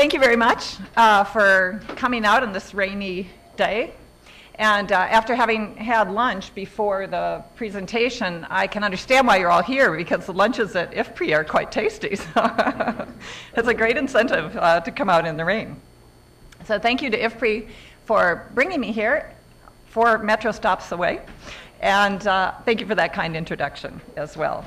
Thank you very much for coming out on this rainy day. And after having had lunch before the presentation, I can understand why you're all here, because the lunches at IFPRI are quite tasty. So it's a great incentive to come out in the rain. So thank you to IFPRI for bringing me here, 4 metro stops away. And thank you for that kind introduction as well.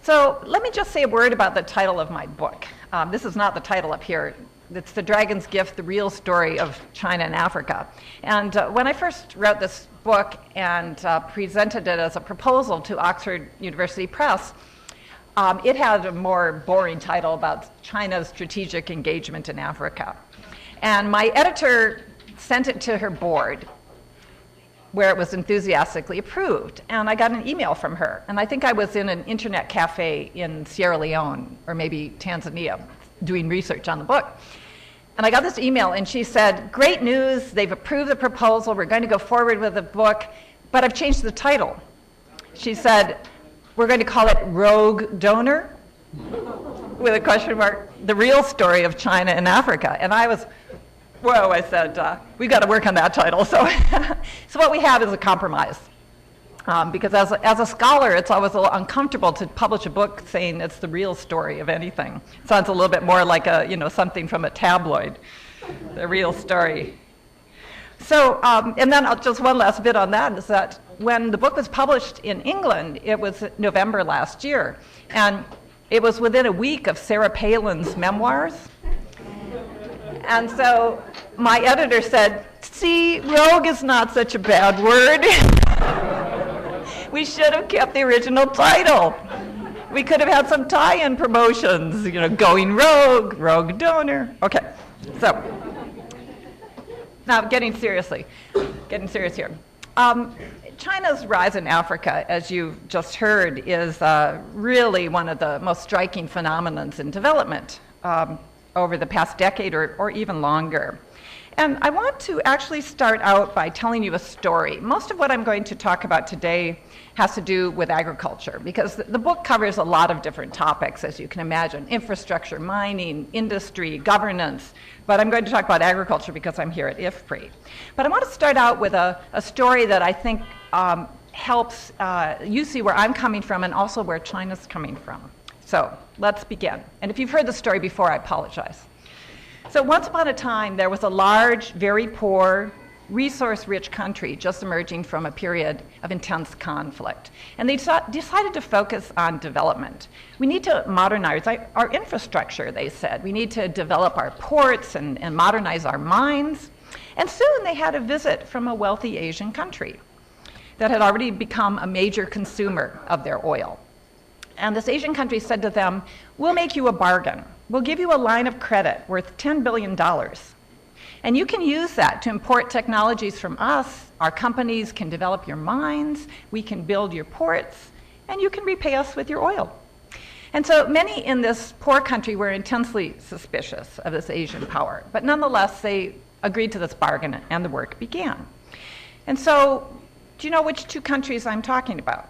So let me just say a word about the title of my book. This is not the title up here. It's The Dragon's Gift, The Real Story of China and Africa. And when I first wrote this book and presented it as a proposal to Oxford University Press, it had a more boring title about China's strategic engagement in Africa. And my editor sent it to her board, where it was enthusiastically approved. And I got an email from her. And I think I was in an internet cafe in Sierra Leone, or maybe Tanzania, doing research on the book. And I got this email, and she said, "Great news, they've approved the proposal, we're going to go forward with the book, but I've changed the title." She said, "We're going to call it Rogue Donor," with a question mark, "The Real Story of China and Africa." And I was, whoa, I said, we've got to work on that title. So, so what we have is a compromise. Because as a scholar, it's always a little uncomfortable to publish a book saying it's the real story of anything. It sounds a little bit more like something from a tabloid, the real story. So, and then just one last bit on that is that when the book was published in England, it was November last year. And it was within a week of Sarah Palin's memoirs. And so my editor said, "See, rogue is not such a bad word. We should have kept the original title. We could have had some tie-in promotions, going rogue, rogue donor." Okay, so now getting serious here. China's rise in Africa, as you just heard, is really one of the most striking phenomenons in development over the past decade or even longer. And I want to actually start out by telling you a story. Most of what I'm going to talk about today has to do with agriculture, because the book covers a lot of different topics, as you can imagine: infrastructure, mining, industry, governance. But I'm going to talk about agriculture because I'm here at IFPRI. But I want to start out with a story that I think helps you see where I'm coming from and also where China's coming from. So let's begin. And if you've heard the story before, I apologize. So once upon a time, there was a large, very poor, resource-rich country just emerging from a period of intense conflict. And they decided to focus on development. We need to modernize our infrastructure, they said. We need to develop our ports and modernize our mines. And soon they had a visit from a wealthy Asian country that had already become a major consumer of their oil. And this Asian country said to them, "We'll make you a bargain. We'll give you a line of credit worth $10 billion. And you can use that to import technologies from us. Our companies can develop your mines, we can build your ports, and you can repay us with your oil." And so many in this poor country were intensely suspicious of this Asian power. But nonetheless, they agreed to this bargain, and the work began. And so, do you know which 2 countries I'm talking about?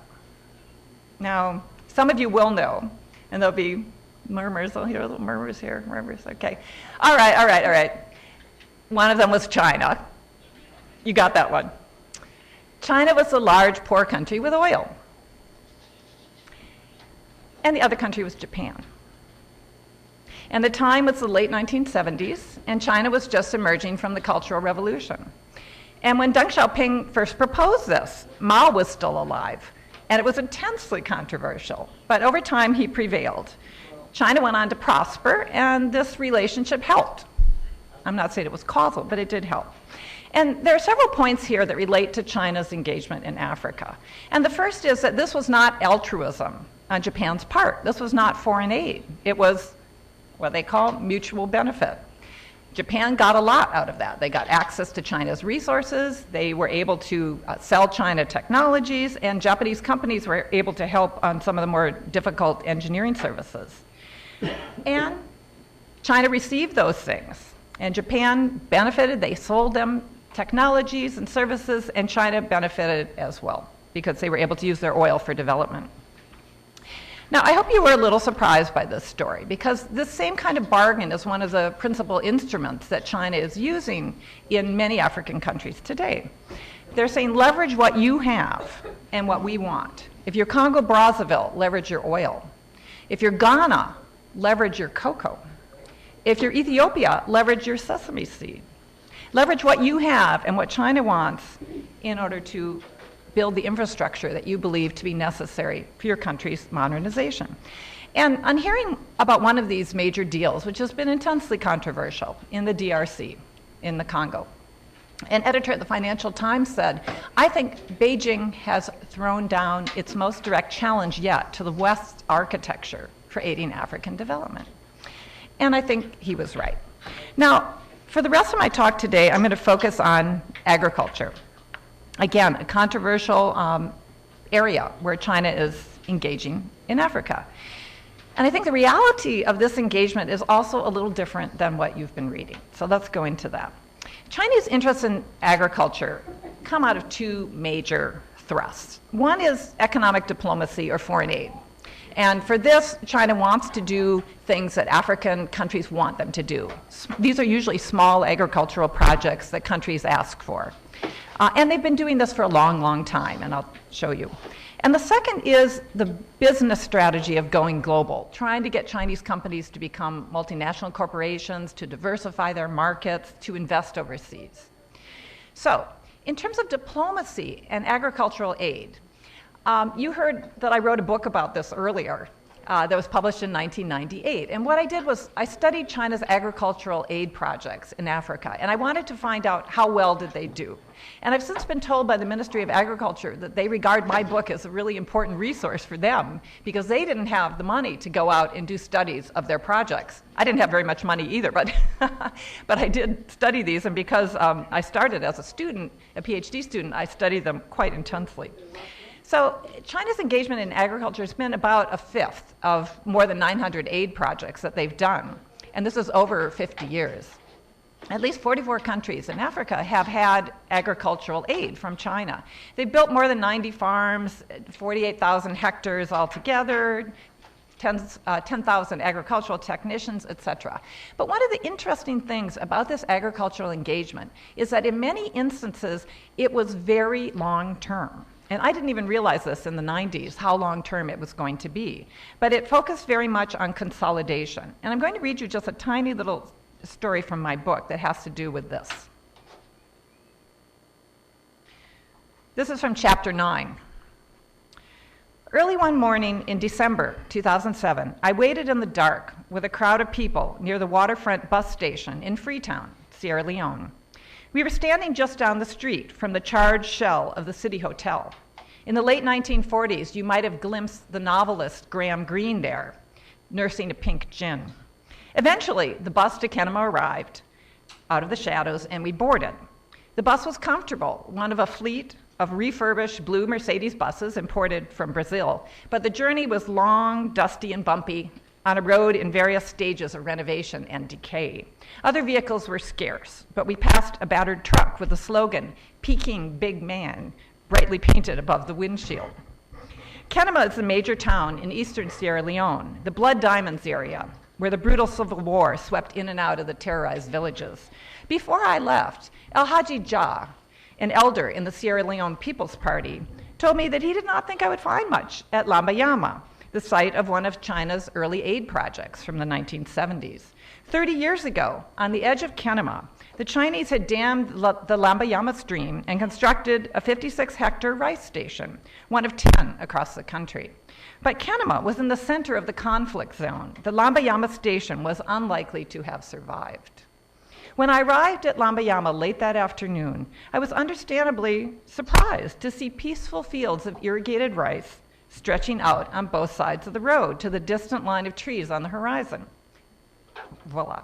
Now, some of you will know, and there'll be murmurs. I'll hear little murmurs here, murmurs. Okay. All right. One of them was China. You got that one. China was a large, poor country with oil. And the other country was Japan. And the time was the late 1970s, and China was just emerging from the Cultural Revolution. And when Deng Xiaoping first proposed this, Mao was still alive. And it was intensely controversial, but over time he prevailed. China went on to prosper, and this relationship helped. I'm not saying it was causal, but it did help. And there are several points here that relate to China's engagement in Africa. And the first is that this was not altruism on Japan's part. This was not foreign aid. It was what they call mutual benefit. Japan got a lot out of that. They got access to China's resources, they were able to sell China technologies, and Japanese companies were able to help on some of the more difficult engineering services. And China received those things, and Japan benefited. They sold them technologies and services, and China benefited as well because they were able to use their oil for development. Now, I hope you were a little surprised by this story, because this same kind of bargain is one of the principal instruments that China is using in many African countries today. They're saying, leverage what you have and what we want. If you're Congo-Brazzaville, leverage your oil. If you're Ghana, leverage your cocoa. If you're Ethiopia, leverage your sesame seed. Leverage what you have and what China wants in order to build the infrastructure that you believe to be necessary for your country's modernization. And I'm hearing about one of these major deals, which has been intensely controversial in the DRC, in the Congo. An editor at the Financial Times said, I think Beijing has thrown down its most direct challenge yet to the West's architecture for aiding African development. And I think he was right. Now, for the rest of my talk today, I'm going to focus on agriculture. Again, a controversial area where China is engaging in Africa. And I think the reality of this engagement is also a little different than what you've been reading. So let's go into that. Chinese interests in agriculture come out of two major thrusts. One is economic diplomacy or foreign aid. And for this, China wants to do things that African countries want them to do. These are usually small agricultural projects that countries ask for. And they've been doing this for a long, long time, and I'll show you. And the second is the business strategy of going global, trying to get Chinese companies to become multinational corporations, to diversify their markets, to invest overseas. So, in terms of diplomacy and agricultural aid, you heard that I wrote a book about this earlier that was published in 1998. And what I did was I studied China's agricultural aid projects in Africa, and I wanted to find out how well did they do. And I've since been told by the Ministry of Agriculture that they regard my book as a really important resource for them because they didn't have the money to go out and do studies of their projects. I didn't have very much money either, but, but I did study these, and because I started as a student, a PhD student, I studied them quite intensely. So China's engagement in agriculture has been about a fifth of more than 900 aid projects that they've done, and this is over 50 years. At least 44 countries in Africa have had agricultural aid from China. They've built more than 90 farms, 48,000 hectares altogether, 10,000 agricultural technicians, etc. But one of the interesting things about this agricultural engagement is that in many instances, it was very long-term. And I didn't even realize this in the 90s, how long-term it was going to be. But it focused very much on consolidation. And I'm going to read you just a tiny little story from my book that has to do with this. This is from chapter 9. Early one morning in December 2007, I waited in the dark with a crowd of people near the waterfront bus station in Freetown, Sierra Leone. We were standing just down the street from the charred shell of the City Hotel. In the late 1940s, you might have glimpsed the novelist Graham Greene there, nursing a pink gin. Eventually, the bus to Kenema arrived out of the shadows, and we boarded. The bus was comfortable, one of a fleet of refurbished blue Mercedes buses imported from Brazil, but the journey was long, dusty, and bumpy on a road in various stages of renovation and decay. Other vehicles were scarce, but we passed a battered truck with the slogan, "Peking Big Man," brightly painted above the windshield. Kenema is a major town in eastern Sierra Leone, the Blood Diamonds area, where the brutal civil war swept in and out of the terrorized villages. Before I left, El Hadji Jah, an elder in the Sierra Leone People's Party, told me that he did not think I would find much at Lama Yama, the site of one of China's early aid projects from the 1970s. 30 years ago, on the edge of Kenema, the Chinese had dammed the Lama Yama stream and constructed a 56-hectare rice station, one of 10 across the country. But Kenema was in the center of the conflict zone. The Lama Yama station was unlikely to have survived. When I arrived at Lama Yama late that afternoon, I was understandably surprised to see peaceful fields of irrigated rice stretching out on both sides of the road to the distant line of trees on the horizon. Voila.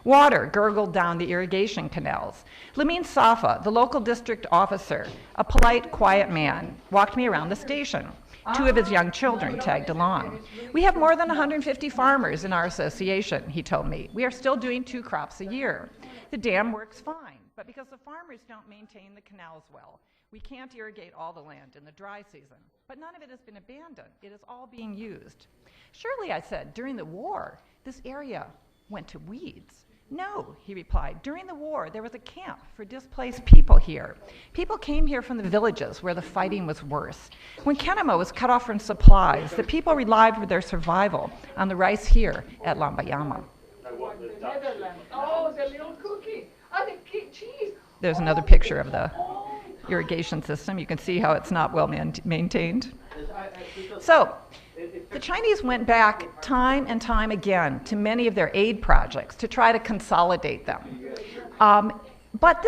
Water gurgled down the irrigation canals. Lamin Safa, the local district officer, a polite, quiet man, walked me around the station. 2 of his young children tagged along. We have more than 150 farmers in our association, he told me. We are still doing 2 crops a year. The dam works fine, But because the farmers don't maintain the canals well, we can't irrigate all the land in the dry season. But none of it has been abandoned. It is all being used. Surely, I said, during the war, this area went to weeds. No, he replied. During the war, there was a camp for displaced people here. People came here from the villages where the fighting was worse. When Kenema was cut off from supplies, the people relied for their survival on the rice here at Lama Yama. Oh, the little cookie. Oh, the cheese. There's another picture of the irrigation system. You can see how it's not well maintained. So, the Chinese went back time and time again to many of their aid projects to try to consolidate them. But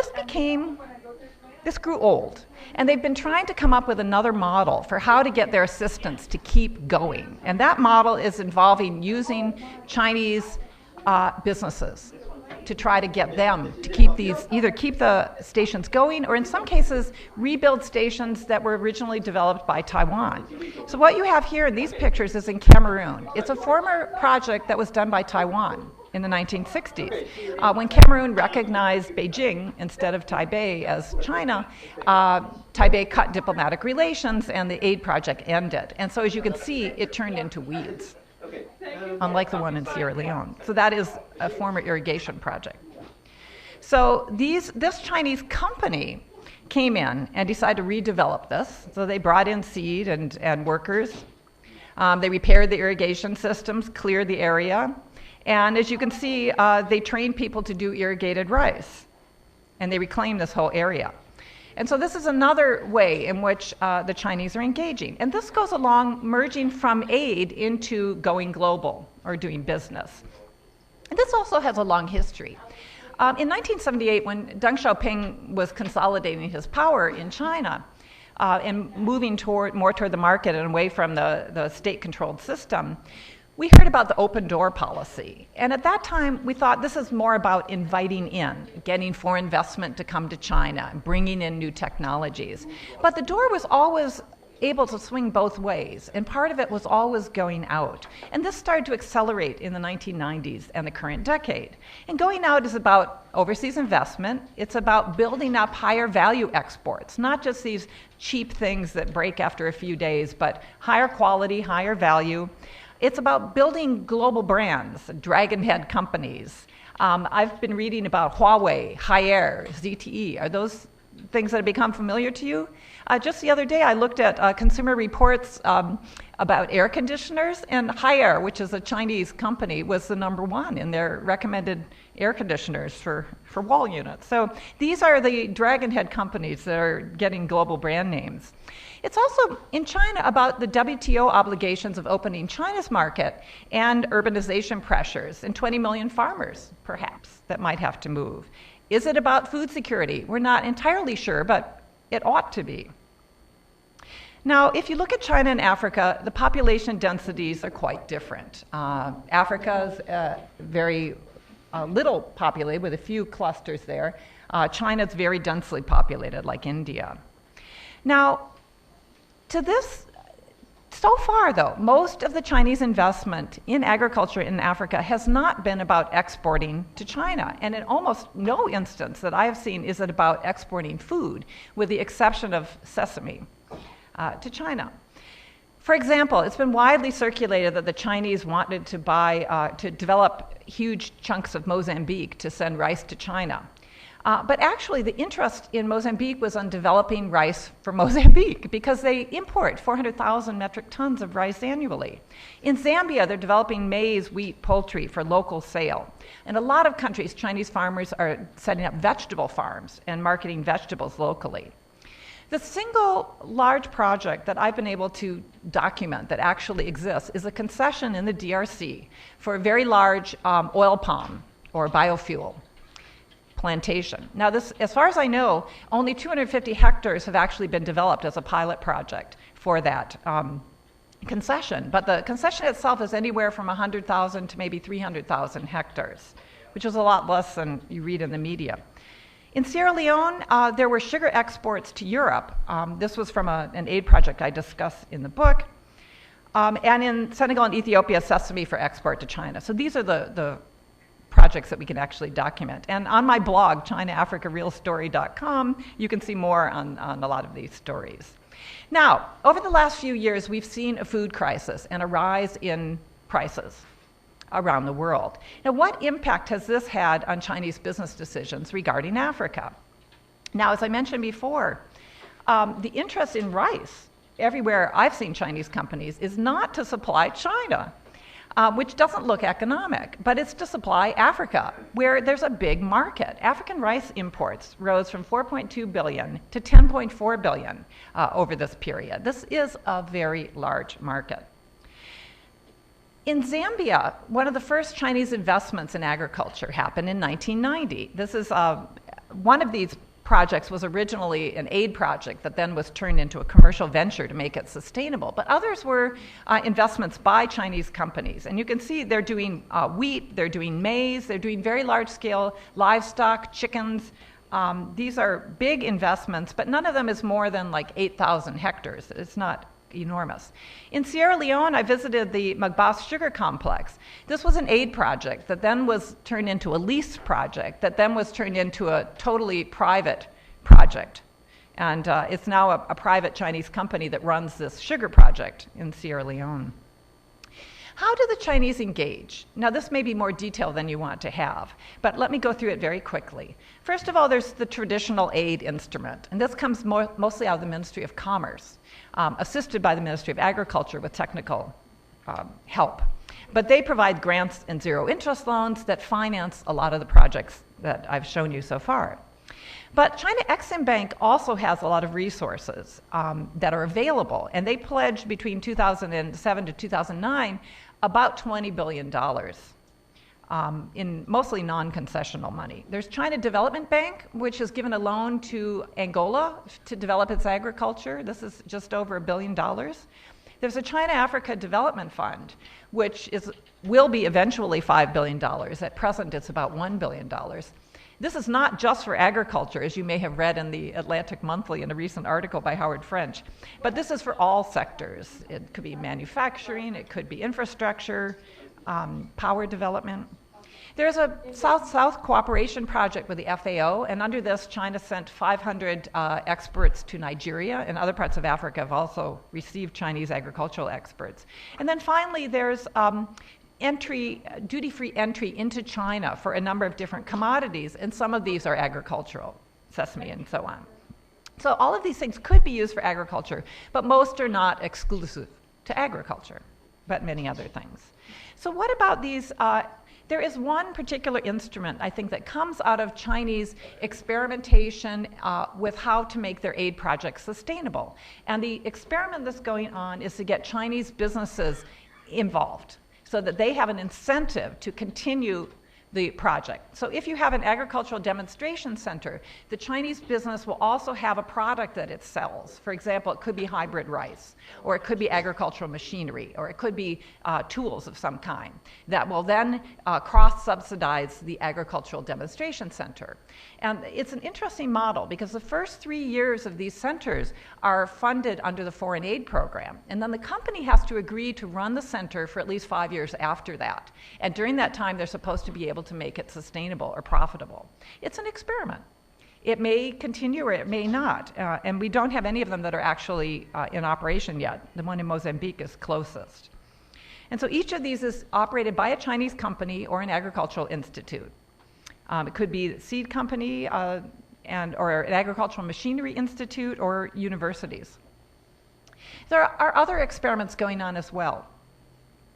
this grew old, and they've been trying to come up with another model for how to get their assistance to keep going. And that model is involving using Chinese businesses to try to get them to keep either keep the stations going, or in some cases rebuild stations that were originally developed by Taiwan. So what you have here in these pictures is in Cameroon. It's a former project that was done by Taiwan in the 1960s. When Cameroon recognized Beijing instead of Taipei as China, Taipei cut diplomatic relations and the aid project ended. And so as you can see, it turned into weeds, unlike the one in Sierra Leone. So that is a former irrigation project. So this Chinese company came in and decided to redevelop this. So they brought in seed and workers. They repaired the irrigation systems, cleared the area. And as you can see, they trained people to do irrigated rice. And they reclaimed this whole area. And so this is another way in which the Chinese are engaging. And this goes along merging from aid into going global or doing business. And this also has a long history. In 1978, when Deng Xiaoping was consolidating his power in China and moving more toward the market and away from the state-controlled system, we heard about the Opendoor policy. And at that time, we thought this is more about inviting in, getting foreign investment to come to China, and bringing in new technologies. But the door was always able to swing both ways, and part of it was always going out. And this started to accelerate in the 1990s and the current decade. And going out is about overseas investment. It's about building up higher value exports, not just these cheap things that break after a few days, but higher quality, higher value. It's about building global brands, dragon-head companies. I've been reading about Huawei, Haier, ZTE. Are those things that have become familiar to you? Just the other day, I looked at Consumer Reports about air conditioners, and Haier, which is a Chinese company, was the #1 in their recommended air conditioners for wall units. So these are the dragon-head companies that are getting global brand names. It's also in China about the WTO obligations of opening China's market and urbanization pressures and 20 million farmers, perhaps, that might have to move. Is it about food security? We're not entirely sure, but it ought to be. Now, if you look at China and Africa, the population densities are quite different. Africa's very little populated with a few clusters there. China's very densely populated, like India. Now, so far, though, most of the Chinese investment in agriculture in Africa has not been about exporting to China. And in almost no instance that I have seen is it about exporting food, with the exception of sesame, to China. For example, it's been widely circulated that the Chinese wanted to develop huge chunks of Mozambique to send rice to China. But actually, the interest in Mozambique was on developing rice for Mozambique because they import 400,000 metric tons of rice annually. In Zambia, they're developing maize, wheat, poultry for local sale. In a lot of countries, Chinese farmers are setting up vegetable farms and marketing vegetables locally. The single large project that I've been able to document that actually exists is a concession in the DRC for a very large oil palm or biofuel plantation. Now, this, as far as I know, only 250 hectares have actually been developed as a pilot project for that concession. But the concession itself is anywhere from 100,000 to maybe 300,000 hectares, which is a lot less than you read in the media. In Sierra Leone, there were sugar exports to Europe. This was from an aid project I discuss in the book. And in Senegal and Ethiopia, sesame for export to China. So these are the projects that we can actually document. And on my blog, ChinaAfricaRealStory.com, you can see more on a lot of these stories. Now, over the last few years, we've seen a food crisis and a rise in prices around the world. Now, what impact has this had on Chinese business decisions regarding Africa? Now, as I mentioned before, the interest in rice everywhere I've seen Chinese companies is not to supply China, which doesn't look economic, but it's to supply Africa, where there's a big market. African rice imports rose from 4.2 billion to 10.4 billion over this period. This is a very large market. In Zambia, one of the first Chinese investments in agriculture happened in 1990. This is one of these projects was originally an aid project that then was turned into a commercial venture to make it sustainable. But others were investments by Chinese companies. And you can see they're doing wheat, they're doing maize, they're doing very large-scale livestock, chickens. These are big investments, but none of them is more than like 8,000 hectares. It's not enormous. In Sierra Leone, I visited the Magbas sugar complex. This was an aid project that then was turned into a lease project that then was turned into a totally private project. And it's now a private Chinese company that runs this sugar project in Sierra Leone. How do the Chinese engage? Now, this may be more detail than you want to have, but let me go through it very quickly. First of all, there's the traditional aid instrument, and this comes mostly out of the Ministry of Commerce, assisted by the Ministry of Agriculture with technical help. But they provide grants and zero-interest loans that finance a lot of the projects that I've shown you so far. But China Exim Bank also has a lot of resources that are available, and they pledged between 2007 to 2009 about $20 billion in mostly non-concessional money. There's China Development Bank, which has given a loan to Angola to develop its agriculture. This is just over $1 billion. There's a China Africa Development Fund, which will be eventually $5 billion. At present, it's about $1 billion. This is not just for agriculture, as you may have read in the Atlantic Monthly in a recent article by Howard French, but this is for all sectors. It could be manufacturing, it could be infrastructure, power development. There's a South-South cooperation project with the FAO, and under this, China sent 500 experts to Nigeria, and other parts of Africa have also received Chinese agricultural experts. And then finally, there's duty-free entry into China for a number of different commodities, and some of these are agricultural, sesame and so on. So all of these things could be used for agriculture, but most are not exclusive to agriculture, but many other things. So what about these? There is one particular instrument, I think, that comes out of Chinese experimentation with how to make their aid projects sustainable. And the experiment that's going on is to get Chinese businesses involved, so that they have an incentive to continue the project. So if you have an agricultural demonstration center, the Chinese business will also have a product that it sells. For example, it could be hybrid rice, or it could be agricultural machinery, or it could be tools of some kind that will then cross-subsidize the agricultural demonstration center. And it's an interesting model because the first 3 years of these centers are funded under the foreign aid program. And then the company has to agree to run the center for at least 5 years after that. And during that time, they're supposed to be able to make it sustainable or profitable. It's an experiment. It may continue or it may not. And we don't have any of them that are actually in operation yet. The one in Mozambique is closest. And so each of these is operated by a Chinese company or an agricultural institute. It could be a seed company or an agricultural machinery institute or universities. There are other experiments going on as well.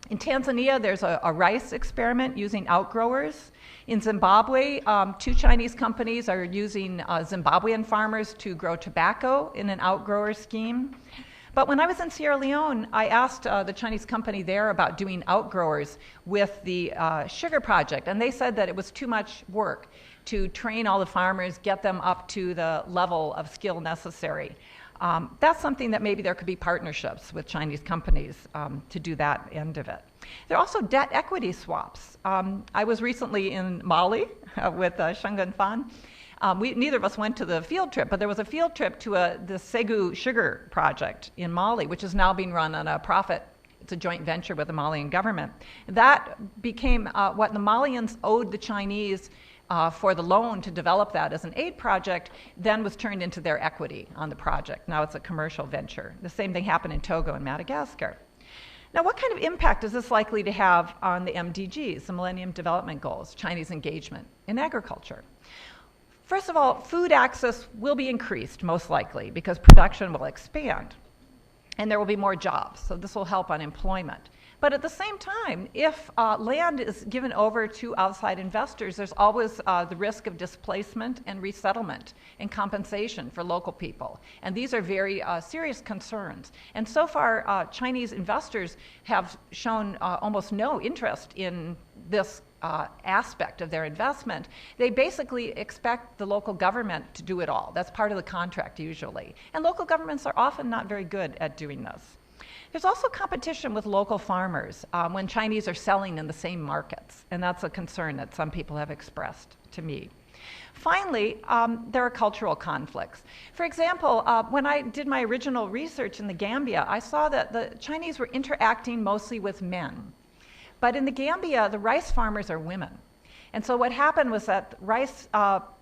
In Tanzania, there's a rice experiment using outgrowers. In Zimbabwe, 2 Chinese companies are using Zimbabwean farmers to grow tobacco in an outgrower scheme. But when I was in Sierra Leone, I asked the Chinese company there about doing outgrowers with the sugar project, and they said that it was too much work to train all the farmers, get them up to the level of skill necessary. That's something that maybe there could be partnerships with Chinese companies to do that end of it. There are also debt equity swaps. I was recently in Mali with Shungun Fan. Neither of us went to the field trip, but there was a field trip to the Segu sugar project in Mali, which is now being run on a profit It's a joint venture with the Malian government. That became what the Malians owed the Chinese for the loan to develop that as an aid project, then was turned into their equity on the project. Now it's a commercial venture. The same thing happened in Togo and Madagascar. Now, what kind of impact is this likely to have on the MDGs, the Millennium Development Goals, Chinese engagement in agriculture? First of all, food access will be increased, most likely, because production will expand, and there will be more jobs, so this will help on employment. But at the same time, if land is given over to outside investors, there's always the risk of displacement and resettlement and compensation for local people. And these are very serious concerns. And so far, Chinese investors have shown almost no interest in this aspect of their investment. They basically expect the local government to do it all. That's part of the contract usually. And local governments are often not very good at doing this. There's also competition with local farmers when Chinese are selling in the same markets, and that's a concern that some people have expressed to me. Finally, there are cultural conflicts. For example, when I did my original research in the Gambia, I saw that the Chinese were interacting mostly with men. But in the Gambia, the rice farmers are women. And so what happened was that rice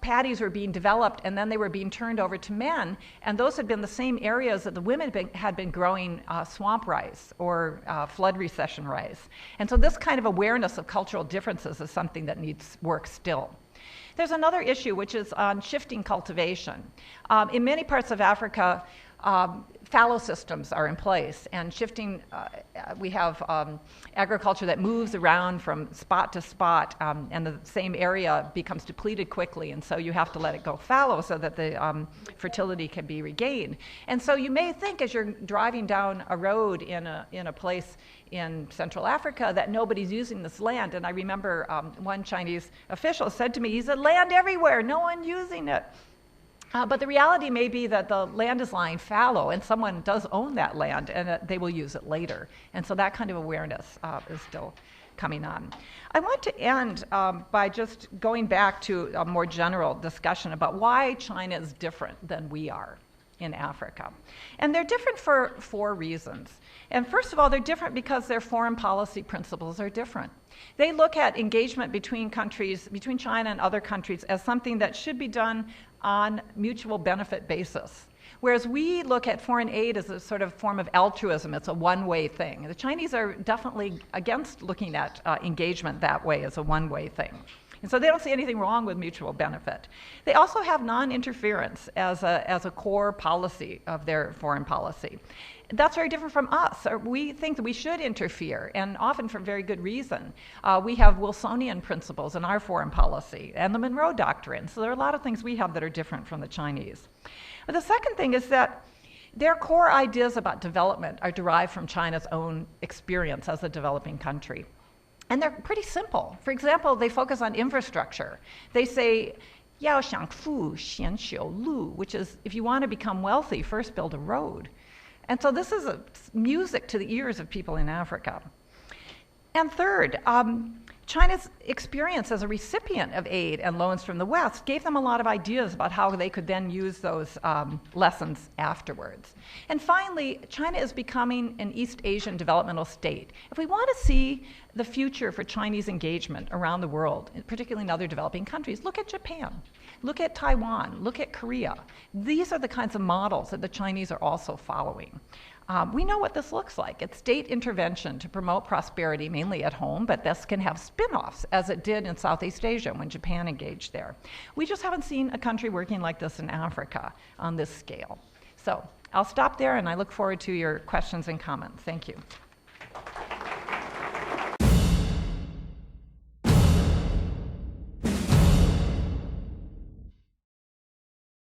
paddies were being developed, and then they were being turned over to men, and those had been the same areas that the women had been growing swamp rice or flood recession rice. And so this kind of awareness of cultural differences is something that needs work still. There's another issue, which is on shifting cultivation. In many parts of Africa, fallow systems are in place, and shifting, we have agriculture that moves around from spot to spot, and the same area becomes depleted quickly, and so you have to let it go fallow so that the fertility can be regained. And so you may think as you're driving down a road in a place in Central Africa that nobody's using this land, and I remember one Chinese official said to me, he said, "Land everywhere, no one using it." But the reality may be that the land is lying fallow and someone does own that land and they will use it later. And so that kind of awareness is still coming on. I want to end by just going back to a more general discussion about why China is different than we are in Africa. And they're different for 4 reasons. And first of all, they're different because their foreign policy principles are different. They look at engagement between countries, between China and other countries, as something that should be done on mutual benefit basis. Whereas we look at foreign aid as a sort of form of altruism. It's a one-way thing. The Chinese are definitely against looking at engagement that way as a one-way thing. And so they don't see anything wrong with mutual benefit. They also have non-interference as a core policy of their foreign policy. That's very different from us. We think that we should interfere, and often for very good reason. We have Wilsonian principles in our foreign policy and the Monroe Doctrine. So there are a lot of things we have that are different from the Chinese. But the second thing is that their core ideas about development are derived from China's own experience as a developing country. And they're pretty simple. For example, they focus on infrastructure. They say, 要想富先修路, which is, if you want to become wealthy, first build a road. And so this is music to the ears of people in Africa. And third, China's experience as a recipient of aid and loans from the West gave them a lot of ideas about how they could then use those lessons afterwards. And finally, China is becoming an East Asian developmental state. If we want to see the future for Chinese engagement around the world, particularly in other developing countries, look at Japan, look at Taiwan, look at Korea. These are the kinds of models that the Chinese are also following. We know what this looks like. It's state intervention to promote prosperity, mainly at home, but this can have spin-offs, as it did in Southeast Asia when Japan engaged there. We just haven't seen a country working like this in Africa on this scale. So I'll stop there, and I look forward to your questions and comments. Thank you.